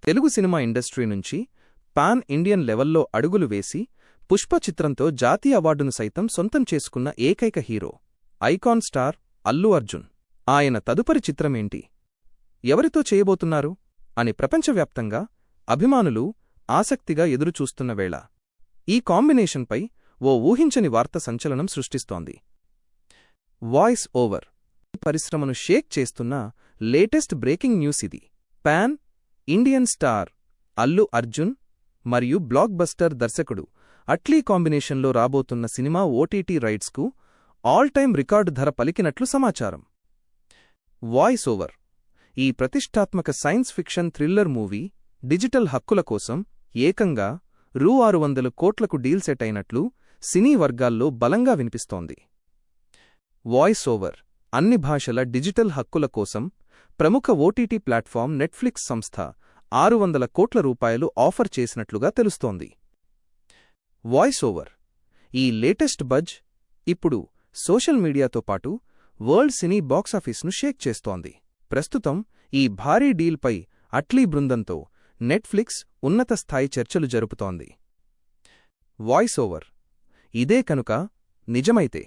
Telugu cinema industry నుంచి pan Indian లెవెల్లో అడుగులు వేసి పుష్ప చిత్రంతో జాతీయ అవార్డును సైతం సొంతం చేసుకున్న ఏకైక hero icon star Allu Arjun. ఆయన తదుపరి చిత్రమేంటి, ఎవరితో చేయబోతున్నారు అని ప్రపంచవ్యాప్తంగా అభిమానులు ఆసక్తిగా ఎదురుచూస్తున్న వేళ ఈ కాంబినేషన్పై ఓ ఊహించని వార్త సంచలనం సృష్టిస్తోంది. వాయిస్ ఓవర్ పరిశ్రమను షేక్ చేస్తున్న లేటెస్ట్ బ్రేకింగ్ న్యూస్ ఇది. Pan Indian star Allu Arjun మరియు బ్లాక్ బస్టర్ దర్శకుడు అట్లీ కాంబినేషన్లో రాబోతున్న సినిమా ఓటీటీ రైట్స్కు ఆల్ టైమ్ రికార్డు ధర పలికినట్లు సమాచారం. వాయిస్ ఓవర్ ఈ ప్రతిష్టాత్మక science fiction thriller movie digital హక్కుల కోసం ఏకంగా రూ. 600 కోట్లకు డీల్ సెట్ అయినట్లు సినీ వర్గాల్లో బలంగా వినిపిస్తోంది. వాయిస్ ఓవర్ అన్ని భాషల డిజిటల్ హక్కుల కోసం ప్రముఖ ఓటీటీ ప్లాట్ఫామ్ నెట్ఫ్లిక్స్ సంస్థ 600 కోట్ల రూపాయలు ఆఫర్ చేసినట్లుగా తెలుస్తోంది. వాయిస్ ఓవర్ ఈ లేటెస్ట్ బజ్ ఇప్పుడు సోషల్ మీడియాతో పాటు వరల్డ్ సినీ బాక్సాఫీస్ను షేక్ చేస్తోంది. ప్రస్తుతం ఈ భారీ డీల్పై అట్లీ బృందంతో నెట్ఫ్లిక్స్ ఉన్నత స్థాయి చర్చలు జరుపుతోంది. వాయిస్ ఓవర్ ఇదే కనుక నిజమైతే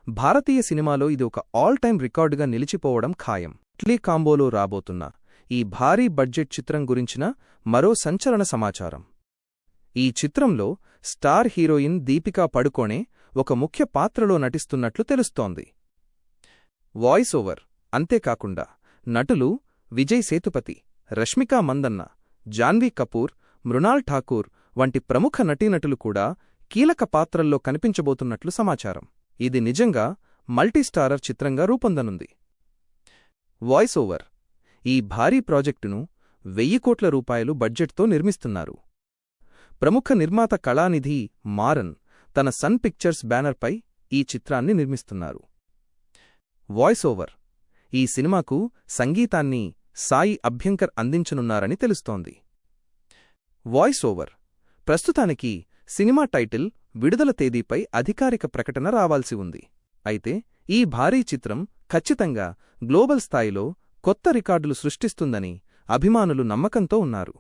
భారతీయ సినిమాలో ఇది ఒక ఆల్ టైమ్ రికార్డుగా నిలిచిపోవడం ఖాయం. అట్లీ కాంబోలో రాబోతున్న ఈ భారీ బడ్జెట్ చిత్రం గురించిన మరో సంచలన సమాచారం. ఈ చిత్రంలో స్టార్ హీరోయిన్ దీపికా పడుకోనే ఒక ముఖ్య పాత్రలో నటిస్తున్నట్లు తెలుస్తోంది. వాయిస్ ఓవర్ అంతేకాకుండా నటులు విజయ్ సేతుపతి, రష్మికా మందన్న, జాన్వీ కపూర్, మృణాల్ ఠాకూర్ వంటి ప్రముఖ నటీనటులు కూడా కీలక పాత్రల్లో కనిపించబోతున్నట్లు సమాచారం. ఇది నిజంగా మల్టీస్టారర్ చిత్రంగా రూపొందనుంది. వాయిస్ ఓవర్ ఈ భారీ ప్రాజెక్టును 1000 కోట్ల రూపాయలు బడ్జెట్తో నిర్మిస్తున్నారు. ప్రముఖ నిర్మాత కళానిధి మారన్ తన సన్ పిక్చర్స్ బ్యానర్పై ఈ చిత్రాన్ని నిర్మిస్తున్నారు. వాయిస్ ఓవర్ ఈ సినిమాకు సంగీతాన్ని సాయి అభ్యంకర్ అందించనున్నారని తెలుస్తోంది. వాయిస్ ఓవర్ ప్రస్తుతానికి సినిమా టైటిల్, విడుదల తేదీపై అధికారిక ప్రకటన రావాల్సి ఉంది. అయితే ఈ భారీ చిత్రం ఖచ్చితంగా గ్లోబల్ స్థాయిలో కొత్త రికార్డులు సృష్టిస్తుందని అభిమానులు నమ్మకంతో ఉన్నారు.